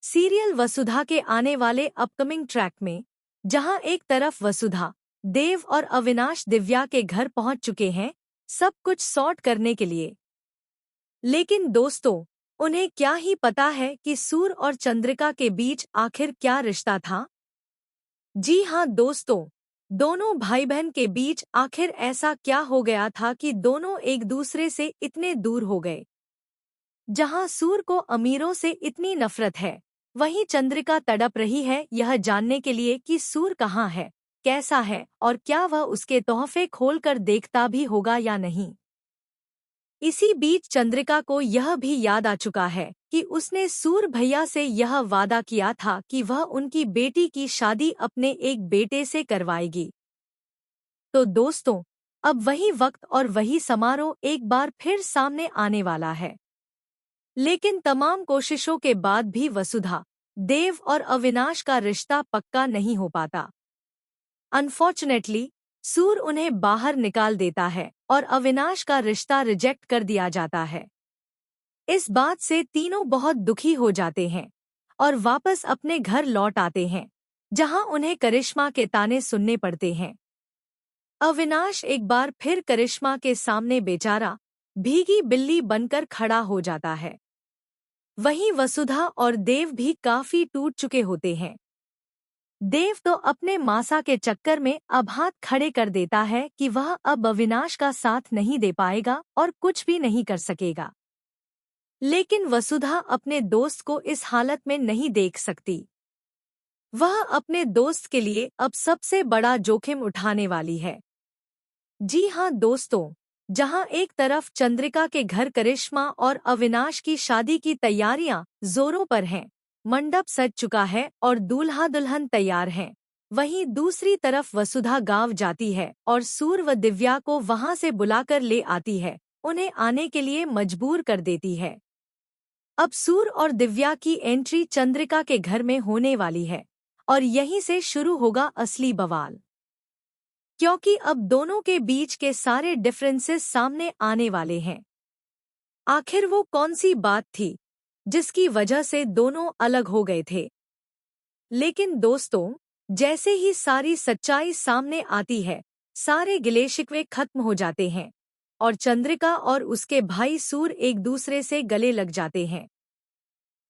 Serial वसुधा के आने वाले अपकमिंग ट्रैक में, जहां एक तरफ वसुधा, देव और अविनाश दिव्या के घर पहुंच चुके हैं सब कुछ सॉर्ट करने के लिए। लेकिन दोस्तों, उन्हें क्या ही पता है कि सूर और चंद्रिका के बीच आखिर क्या रिश्ता था। जी हाँ दोस्तों, दोनों भाई बहन के बीच आखिर ऐसा क्या हो गया था कि दोनों एक दूसरे से इतने दूर हो गए। जहां सूर को अमीरों से इतनी नफरत है, वहीं चंद्रिका तड़प रही है यह जानने के लिए कि सूर कहाँ है, कैसा है और क्या वह उसके तोहफे खोलकर देखता भी होगा या नहीं। इसी बीच चंद्रिका को यह भी याद आ चुका है कि उसने सूर भैया से यह वादा किया था कि वह उनकी बेटी की शादी अपने एक बेटे से करवाएगी। तो दोस्तों, अब वही वक्त और वही समारोह एक बार फिर सामने आने वाला है। लेकिन तमाम कोशिशों के बाद भी वसुधा, देव और अविनाश का रिश्ता पक्का नहीं हो पाता। अनफॉर्चुनेटली, सूर उन्हें बाहर निकाल देता है और अविनाश का रिश्ता रिजेक्ट कर दिया जाता है। इस बात से तीनों बहुत दुखी हो जाते हैं और वापस अपने घर लौट आते हैं, जहां उन्हें करिश्मा के ताने सुनने पड़ते हैं। अविनाश एक बार फिर करिश्मा के सामने बेचारा भीगी बिल्ली बनकर खड़ा हो जाता है। वहीं वसुधा और देव भी काफी टूट चुके होते हैं। देव तो अपने मासा के चक्कर में अब हाथ खड़े कर देता है कि वह अब अविनाश का साथ नहीं दे पाएगा और कुछ भी नहीं कर सकेगा। लेकिन वसुधा अपने दोस्त को इस हालत में नहीं देख सकती। वह अपने दोस्त के लिए अब सबसे बड़ा जोखिम उठाने वाली है। जी हाँ दोस्तों, जहां एक तरफ चंद्रिका के घर करिश्मा और अविनाश की शादी की तैयारियां जोरों पर हैं, मंडप सज चुका है और दूल्हा दुल्हन तैयार हैं, वहीं दूसरी तरफ वसुधा गांव जाती है और सूर व दिव्या को वहां से बुलाकर ले आती है, उन्हें आने के लिए मजबूर कर देती है। अब सूर और दिव्या की एंट्री चंद्रिका के घर में होने वाली है और यहीं से शुरू होगा असली बवाल। क्योंकि अब दोनों के बीच के सारे डिफरेंसेस सामने आने वाले हैं। आखिर वो कौन सी बात थी जिसकी वजह से दोनों अलग हो गए थे। लेकिन दोस्तों, जैसे ही सारी सच्चाई सामने आती है, सारे गिले शिकवे खत्म हो जाते हैं और चंद्रिका और उसके भाई सूर एक दूसरे से गले लग जाते हैं।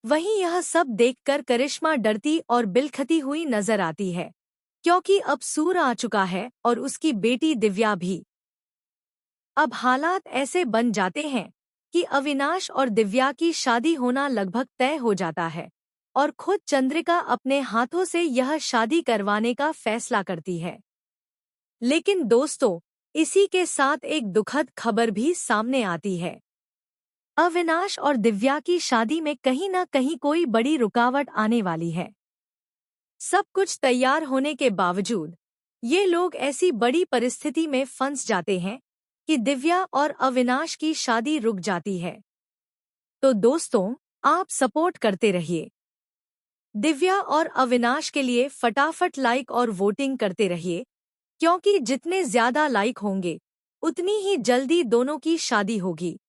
वहीं यह सब देखकर करिश्मा डरती और बिलखती हुई नजर आती है, क्योंकि अब सूर आ चुका है और उसकी बेटी दिव्या भी। अब हालात ऐसे बन जाते हैं कि अविनाश और दिव्या की शादी होना लगभग तय हो जाता है और खुद चंद्रिका अपने हाथों से यह शादी करवाने का फैसला करती है। लेकिन दोस्तों, इसी के साथ एक दुखद खबर भी सामने आती है। अविनाश और दिव्या की शादी में कहीं न कहीं कोई बड़ी रुकावट आने वाली है। सब कुछ तैयार होने के बावजूद ये लोग ऐसी बड़ी परिस्थिति में फंस जाते हैं कि दिव्या और अविनाश की शादी रुक जाती है। तो दोस्तों, आप सपोर्ट करते रहिए। दिव्या और अविनाश के लिए फटाफट लाइक और वोटिंग करते रहिए, क्योंकि जितने ज्यादा लाइक होंगे उतनी ही जल्दी दोनों की शादी होगी।